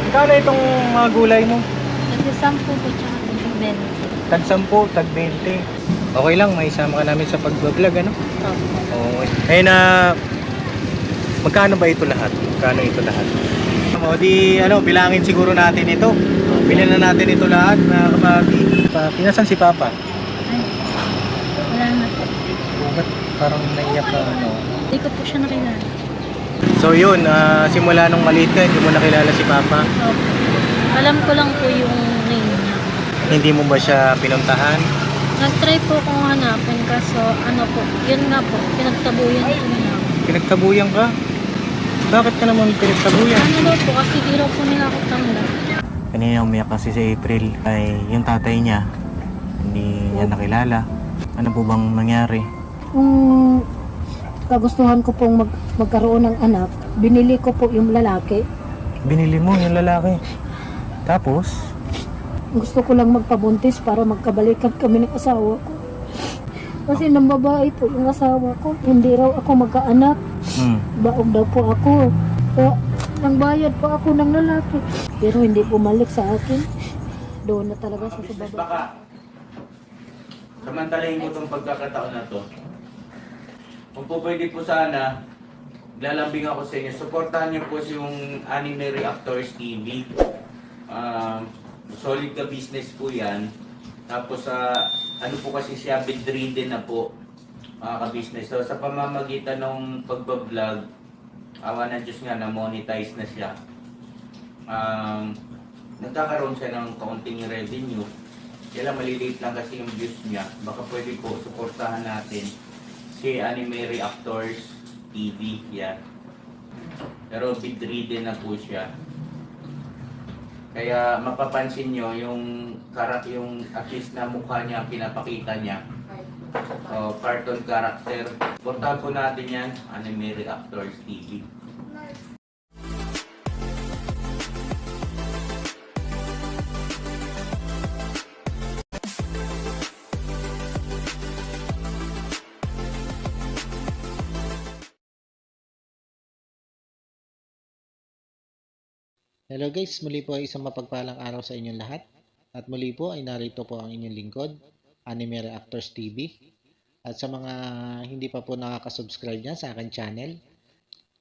Kano itong mga gulay mo? Kasi 10 po tsaka 20. Tag 10, tag 20. Okay lang, may isama ka namin sa pag-vlog, ano? Opo. Okay. Ayun na, magkano ba ito lahat? Magkano ito lahat? O di, ano, bilangin siguro natin ito. Bilhin na natin ito lahat, mga kamagi. Pinasan si Papa? Ay, wala na po. Ba't parang naiyak ka, ano? Hindi ko po siya nakilala. So yun, simula nung maliit ka, hindi mo nakilala si Papa. Opo. Alam ko lang po yung name niya. Hindi mo ba siya pinuntahan? Nag-try po akong hanapin kaso ano po, yun nga po, pinagtabuyan ko nila. Pinagtabuyan ka? Bakit ka naman pinagtabuyan? Ano daw po, kasi di raw po nila ako tanggap. Kanina umiyak kasi si April ay yung tatay niya hindi niya nakilala. Ano po bang nangyari? Kung kagustuhan ko pong magkaroon ng anak, binili ko po yung lalaki. Binili mo yung lalaki. Tapos, Gusto ko lang magpabuntis para magkabalikan kami ng asawa ko. Kasi nang babae po yung asawa ko, hindi raw ako magkaanak. Baog daw po ako. Kaya nang bayad po ako ng lalaki. Pero hindi bumalik sa akin. Doon na talaga sa babae. Baka samantalahin mo itong pagkakataon na to. Kung po pwede po sana, lalambing ako sa inyo. Supportahan niyo po yung Anime Reactors TV. Solid ka business po yan. Tapos ano po kasi siya, bedridden na po mga ka-business. So sa pamamagitan ng pagbablog, awa ng Diyos nga na monetize na siya. Nagkakaroon siya ng kaunting revenue. Kaya maliliit lang kasi yung views niya. Baka pwede po suportahan natin si Anime Reactors TV. Yan. Pero bedridden na po siya. Kaya mapapansin nyo yung at least na mukha niya, pinapakita niya. Cartoon character. Portahan po natin yan, Anime Reactors TV. hello guys, muli po ay isang mapagpalang araw sa inyong lahat. At muli po ay narito po ang inyong lingkod, Anime Reactors TV. At sa mga hindi pa po nakaka-subscribe niya sa akin channel,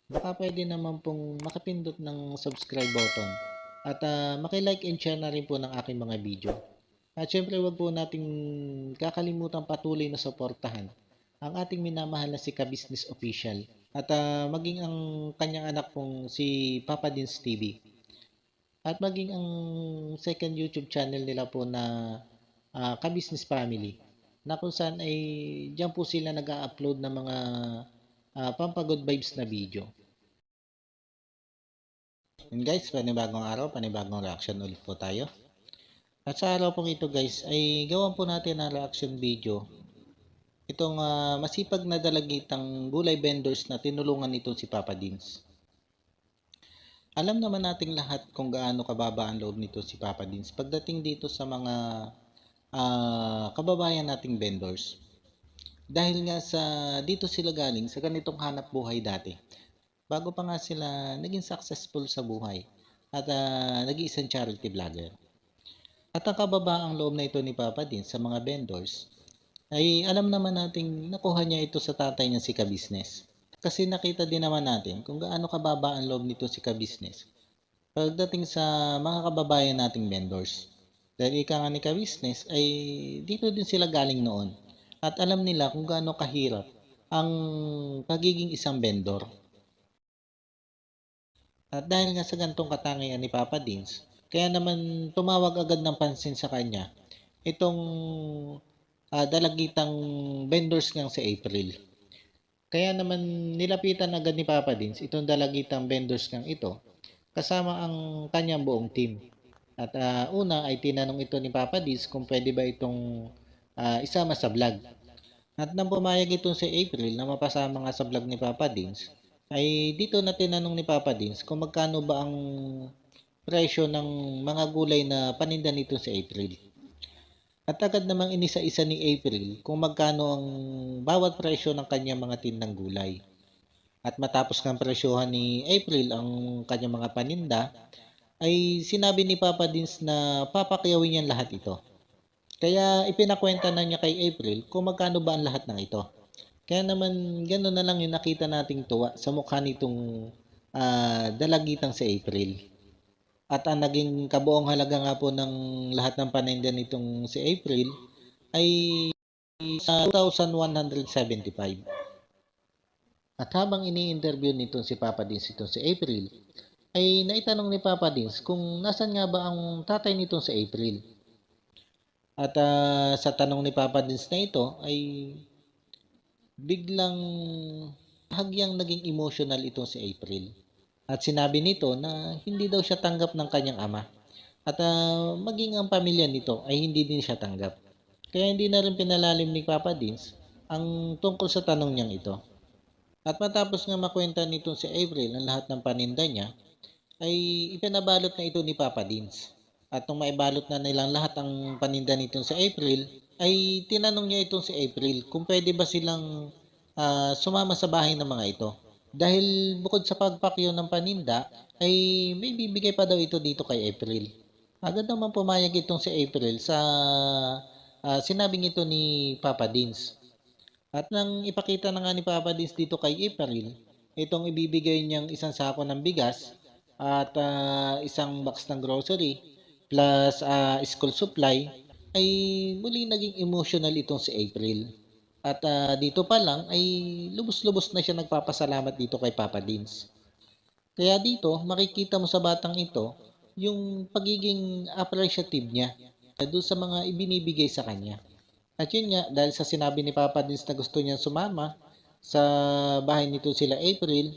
baka pwede naman pong makapindot ng subscribe button. At makilike and share na rin po ng aking mga video. At syempre wag po nating kakalimutan patuloy na suportahan ang ating minamahal na si Ka-Business Official. At maging ang kanyang anak pong si Papa Dins TV. At maging ang second YouTube channel nila po na Ka-Business Family, na kung saan ay diyan po sila nag-a-upload ng mga pampagood vibes na video. And guys, panibagong araw, panibagong reaction ulit po tayo. At sa araw pong ito guys, ay gawan po natin ang reaction video itong masipag na dalagitang gulay vendors na tinulungan nito si Papa Dins. Alam naman nating lahat kung gaano kababa ang loob nito si Papa Dins pagdating dito sa mga kababayan nating vendors. Dahil nga sa dito sila galing sa ganitong hanap buhay dati. Bago pa nga sila naging successful sa buhay at naging isang charity vlogger. At ang kababaang loob na ito ni Papa Dins sa mga vendors ay alam naman nating nakuha niya ito sa tatay niya si Ka-Business. Kasi nakita din naman natin kung gaano kababa ang loob nito si Ka-Business pagdating sa mga kababayan nating vendors. Dahil ika nga ni Ka-Business ay dito din sila galing noon at alam nila kung gaano kahirap ang pagiging isang vendor. At dahil nga sa gantong katangian ni Papa Dins, kaya naman tumawag agad ng pansin sa kanya itong dalagitang vendors ngang si April. Kaya naman nilapitan agad ni Papa Dins itong dalagitang vendors kang ito kasama ang kanyang buong team. At una ay tinanong ito ni Papa Dins kung pwede ba itong isama sa vlog. At nang pumayag itong si April na mapasama nga sa vlog ni Papa Dins, ay dito na tinanong ni Papa Dins kung magkano ba ang presyo ng mga gulay na paninda nito si April. At agad namang inisa-isa ni April kung magkano ang bawat presyo ng kanyang mga tindang gulay. At matapos ng presyohan ni April ang kanyang mga paninda, ay sinabi ni Papa Dins na papakyawin niya lahat ito. Kaya ipinakwenta na niya kay April kung magkano ba ang lahat ng ito. Kaya naman gano'n na lang yung nakita nating tuwa sa mukha nitong dalagitang si April. At ang naging kabuong halaga nga po ng lahat ng paninda nitong si April ay sa 2,175. At habang ini-interview nitong si Papa Dins itong si April, ay naitanong ni Papa Dins kung nasan nga ba ang tatay nitong si April. At sa tanong ni Papa Dins na ito ay biglang hagyang naging emotional itong si April. At sinabi nito na hindi daw siya tanggap ng kanyang ama. At maging ang pamilya nito ay hindi din siya tanggap. Kaya hindi na rin pinalalim ni Papa Dins ang tungkol sa tanong niyang ito. At matapos nga makwenta nitong si April ang lahat ng paninda niya, ay ipinabalot na ito ni Papa Dins. At nung maibalot na nilang lahat ang paninda nitong si April, ay tinanong niya itong si April kung pwede ba silang sumama sa bahay ng mga ito. Dahil bukod sa pagpakyo ng paninda, ay may bibigay pa daw ito dito kay April. Agad naman pumayag itong si April sa sinabing ito ni Papa Dins. At nang ipakita na nga ni Papa Dins dito kay April, itong ibibigay niyang isang sako ng bigas at isang box ng grocery plus school supply, ay muli naging emotional itong si April. At dito pa lang ay lubos-lubos na siya nagpapasalamat dito kay Papa Dins. Kaya dito makikita mo sa batang ito yung pagiging appreciative niya doon sa mga ibinibigay sa kanya. At yun nga, dahil sa sinabi ni Papa Dins na gusto niya sumama sa bahay nito sila April,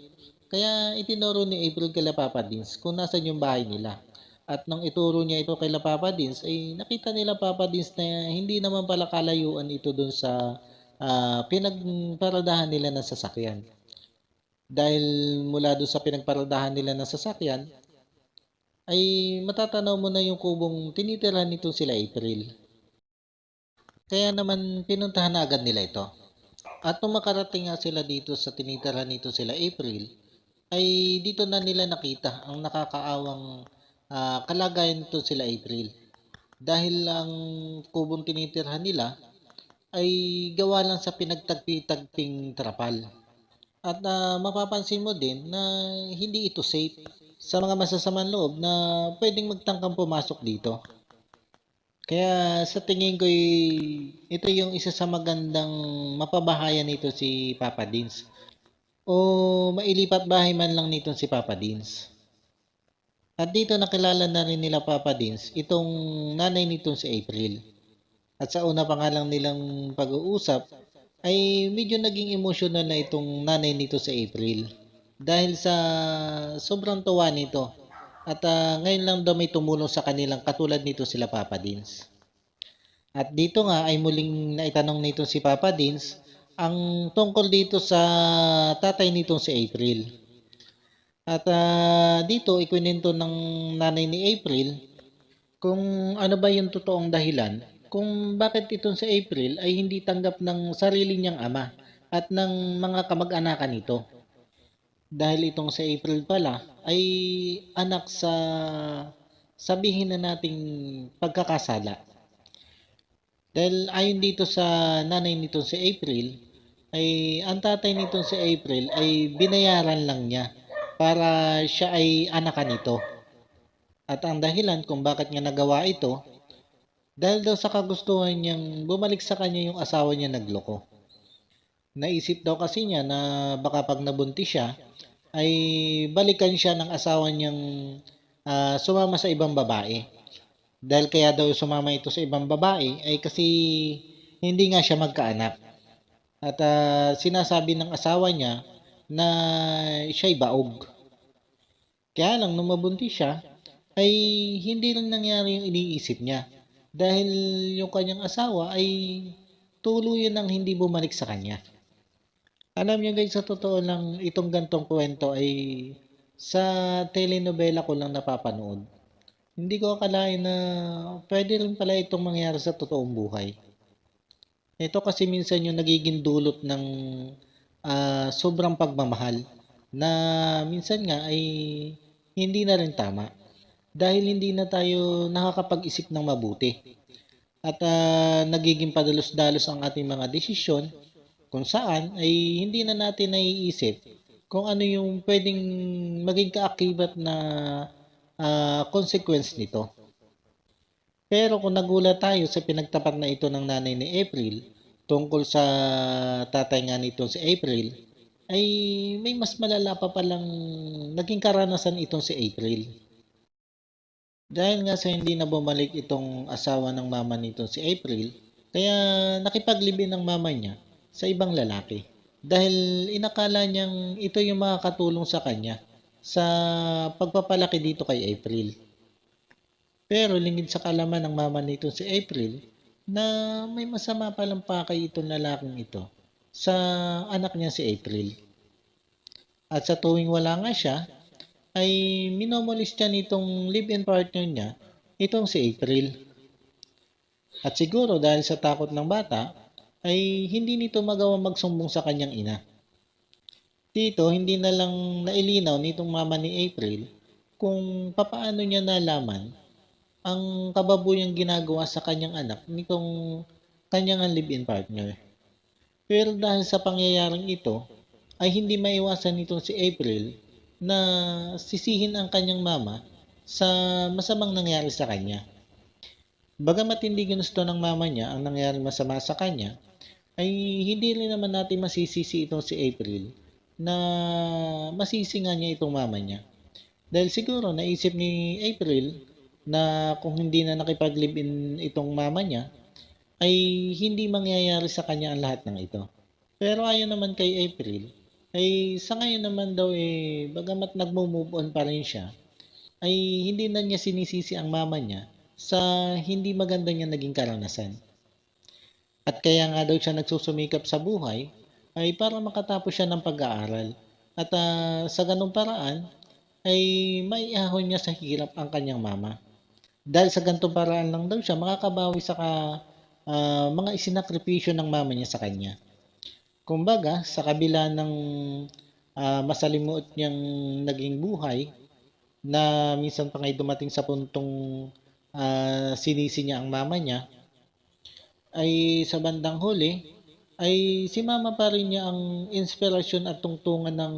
kaya itinuro ni April kay Papa Dins kung nasan yung bahay nila. At nang ituro niya ito kay Papa Dins, ay nakita nila Papa Dins na hindi naman pala kalayuan ito doon sa pinagparadahan nila ng sasakyan. Dahil mula doon sa pinagparadahan nila ng sasakyan, ay matatanaw mo na yung kubong tinitirahan nito sila April. Kaya naman pinuntahan na agad nila ito. At nung makarating nga sila dito sa tinitirahan nito sila April, ay dito na nila nakita ang nakakaawang kalagayan nito sila April. Dahil ang kubong tinitirhan nila ay gawa lang sa pinagtagpi-tagping trapal. At mapapansin mo din na hindi ito safe sa mga masasamang loob na pwedeng magtangkang pumasok dito. Kaya sa tingin ko ito yung isa sa magandang mapabahayan nito si Papa Dins. O mailipat bahay man lang nito si Papa Dins. At dito nakilala na rin nila Papa Dins itong nanay nitong si April. At sa una pa nga lang nilang pag-uusap, ay medyo naging emotional na itong nanay nito sa April. Dahil sa sobrang tuwa nito. At ngayon lang daw may tumulong sa kanilang katulad nito sila Papa Dins. At dito nga ay muling naitanong nito si Papa Dins ang tungkol dito sa tatay nitong si April. At dito ikwinento ng nanay ni April kung ano ba yung totoong dahilan kung bakit itong si April ay hindi tanggap ng sarili niyang ama at ng mga kamag-anakan nito. Dahil itong si April pala ay anak sa sabihin na nating pagkakasala. Dahil ayon dito sa nanay nitong si April, ay ang tatay nitong si April ay binayaran lang niya para siya ay anakan nito. At ang dahilan kung bakit niya nagawa ito, dahil daw sa kagustuhan niyang bumalik sa kanya yung asawa niya nagloko. Naisip daw kasi niya na baka pag nabuntis siya, ay balikan siya ng asawa niyang sumama sa ibang babae. Dahil kaya daw sumama ito sa ibang babae ay kasi hindi nga siya magkaanak. At sinasabi ng asawa niya na siya'y baog. Kaya lang nung mabuntis siya, ay hindi lang nangyari yung iniisip niya. Dahil yung kanyang asawa ay tuluyan nang hindi bumalik sa kanya. Alam niyo guys, sa totoo lang itong gantong kwento ay sa telenovela ko lang napapanood. Hindi ko akalain na pwede rin pala itong mangyari sa totoong buhay. Ito kasi minsan yung nagiging dulot ng sobrang pagmamahal na minsan nga ay hindi na rin tama. dahil hindi na tayo nakakapag-isip ng mabuti at nagiging padalos-dalos ang ating mga desisyon kung saan ay hindi na natin naiisip kung ano yung pwedeng maging kaakibat na consequence nito. Pero kung nagulat tayo sa pinagtapat na ito ng nanay ni April tungkol sa tatay nga nito si April, ay may mas malala pa palang naging karanasan itong si April. Dahil nga sa hindi na bumalik itong asawa ng mama nito si April, kaya nakipaglibin ng mama niya sa ibang lalaki. Dahil inakala niyang ito yung makakatulong sa kanya sa pagpapalaki dito kay April. Pero lingid sa kalaman ng mama nito si April na may masama palang pakay itong lalaking ito sa anak niya si April. At sa tuwing wala nga siya, ay minomolis niya nitong live-in partner niya, itong si April. At siguro dahil sa takot ng bata, ay hindi nito magawa magsumbong sa kanyang ina. Dito, hindi na lang nailinaw nitong mama ni April kung papaano niya nalaman ang kababuyang ginagawa sa kanyang anak nitong kanyang live-in partner. Pero dahil sa pangyayaring ito, ay hindi maiwasan nitong si April na sisihin ang kanyang mama sa masamang nangyari sa kanya. Bagamat hindi ginusto ng mama niya ang nangyaring masama sa kanya, ay hindi rin naman natin masisisi itong si April na masisi nga niya itong mama niya. Dahil siguro naisip ni April na kung hindi na nakipag-live-in itong mama niya, ay hindi mangyayari sa kanya ang lahat ng ito. Pero ayon naman kay April, ay sa ngayon naman daw bagamat nagmo-move on pa rin siya, ay hindi na niya sinisisi ang mama niya sa hindi maganda niya naging karanasan. At kaya nga daw siya nagsusumikap sa buhay ay para makatapos siya ng pag-aaral. At sa ganung paraan ay maiahon niya sa hirap ang kanyang mama. Dahil sa ganitong paraan lang daw siya makakabawi sa mga isinakripisyo ng mama niya sa kanya. Kumbaga, sa kabila ng masalimuot niyang naging buhay, na minsan pa nga'y dumating sa puntong sinisi niya ang mama niya, ay sa bandang huli, ay si mama pa rin niya ang inspirasyon at tungtungan ng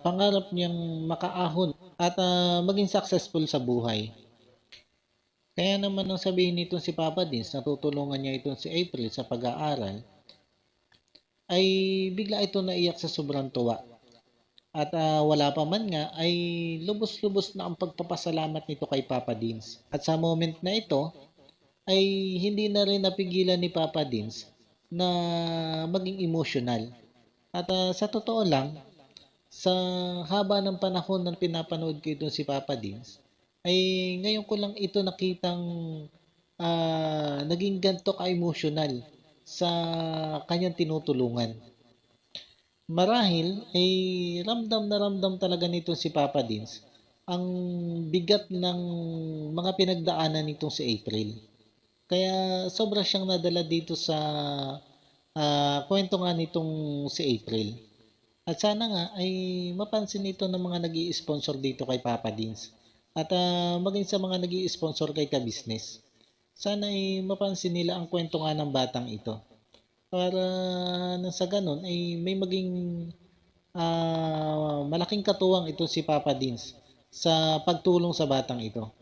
pangarap niyang makaahon at maging successful sa buhay. Kaya naman nang sabihin nito si Papa Dins na tutulungan niya itong si April sa pag-aaral, ay bigla ito naiyak sa sobrang tuwa. At wala pa man nga ay lubos-lubos na ang pagpapasalamat nito kay Papa Dins. At sa moment na ito ay hindi na rin napigilan ni Papa Dins na maging emotional. At sa totoo lang, sa haba ng panahon ng pinapanood ko itong si Papa Dins, ay ngayon ko lang ito nakitang naging ganito ka-emotional sa kanyang tinutulungan. Marahil ay ramdam na ramdam talaga nito si Papa Dins ang bigat ng mga pinagdaanan nitong si April. Kaya sobra siyang nadala dito sa kwento nga nitong si April. At sana nga ay mapansin ito ng mga nag-i-sponsor dito kay Papa Dins. At maging sa mga nag-i-sponsor kay ka-business. Sana ay mapansin nila ang kwento nga ng batang ito. Para nang sa ganun ay may maging malaking katuwang ito si Papa Dins sa pagtulong sa batang ito.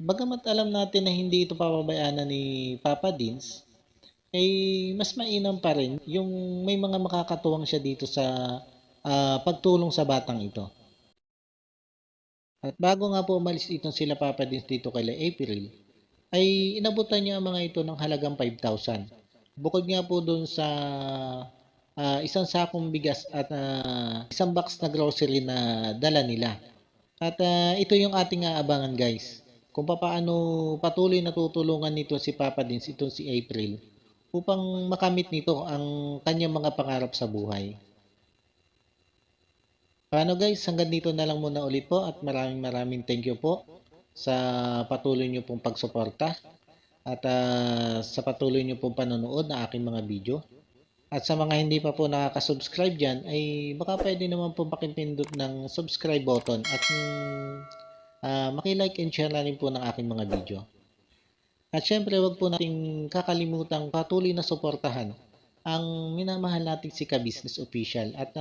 Bagamat alam natin na hindi ito papabayaan ni Papa Dins, ay mas mainam pa rin yung may mga makakatuwang siya dito sa pagtulong sa batang ito. At bago nga po umalis itong sila Papa Dins dito kay April, ay inabutan niya ang mga ito ng halagang 5,000. Bukod nga po doon sa isang sakong bigas at isang box na grocery na dala nila. At ito yung ating aabangan guys. Kung paano patuloy na tutulungan nito si Papa Dins, itong si April, upang makamit nito ang kanyang mga pangarap sa buhay. Paano guys, hanggang dito na lang muna ulit po at maraming thank you po sa patuloy nyo pong pagsuporta at sa patuloy nyo pong panonood ng aking mga video. At sa mga hindi pa po nakaka-subscribe dyan, ay baka pwede naman po pakipindot ng subscribe button at maki-like and share na rin po ng aking mga video. At syempre, wag po nating kakalimutang patuloy na suportahan ang minamahal nating si Ka-Business Official at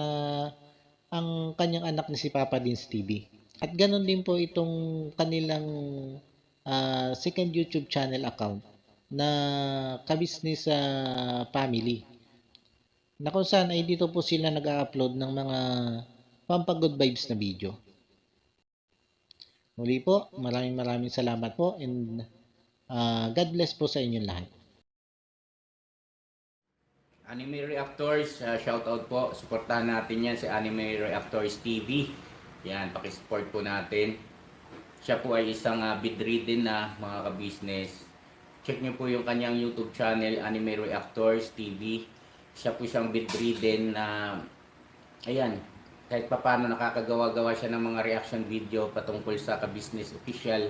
ang kanyang anak na si Papa Dins TV. At ganun din po itong kanilang second YouTube channel account na Ka-Business Family, na kung saan ay dito po sila nag-upload ng mga pampagood vibes na video. Muli po, maraming salamat po, and God bless po sa inyong lahat. Anime Reactors, shoutout po. Suportahan natin yan si Anime Reactors TV. Yan, pakisupport po natin. Siya po ay isang bedridden na mga ka-business. Check nyo po yung kanyang YouTube channel, Anime Reactors TV. Siya po isang bedridden na, ayan, kahit papano nakakagawa-gawa siya ng mga reaction video patungkol sa Ka-Business Official.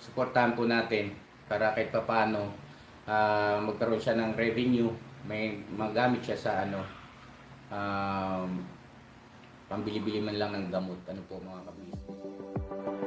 Suportahan po natin para kahit papano magkaroon siya ng revenue, may magamit siya sa pambili-bili man lang ng gamot. Ano po mga ka-business.